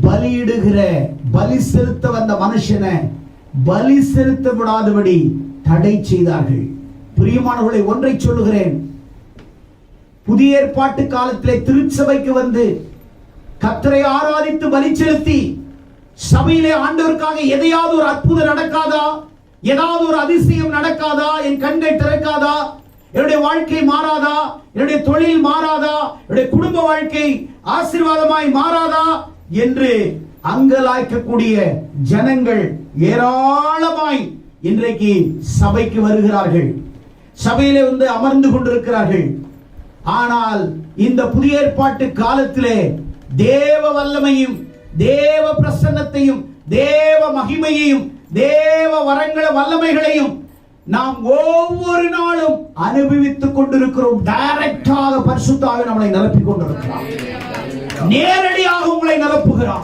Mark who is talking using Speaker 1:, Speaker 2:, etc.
Speaker 1: பலியிடுகிற பலி செலுத்த வந்த மனுஷனை பலி செலுத்த விடாதபடி தடை செய்தார்கள். பிரியமானவர்களை, ஒன்றை சொல்லுகிறேன். புதிய ஏற்பாட்டு காலத்திலே திருச்சபைக்கு வந்து கர்த்தரை ஆராதித்து பலி செலுத்தி சபையிலே ஆண்டவருக்காக எதையாவது ஒரு அற்புதம் நடக்காதா? ஏதாவது ஒரு அதிசயம் நடக்காதா? என் கண்கள் திறக்காதா? என்னுடைய வாழ்க்கை மாறாதா? என்னுடைய தொழில் மாறாதா? என்னுடைய குடும்ப வாழ்க்கை ஆசீர்வாதமாய் மாறாதா என்று அங்கலாய்க்கக்கூடிய ஜனங்கள் ஏராளமாய் இன்றைக்கு சபைக்கு வருகிறார்கள். சபையிலே வந்து அமர்ந்து கொண்டிருக்கிறார்கள். ஆனால் இந்த புதிய ஏற்பாட்டு காலத்திலே தேவ வல்லமையும் தேவ பிரசன்னத்தையும் தேவ மகிமையையும் தேவ வரங்கள வல்லமைகளையும் நாம் ஒவ்வொரு நாளும் அனுபவித்துக் கொண்டிருக்கிறோம். டைரக்டாக பரிசுத்த ஆவியானவர் நம்மளை நிரப்பிக் கொண்டிருக்கிறார். நேரடியாக உங்களை நிரப்புகிறார்.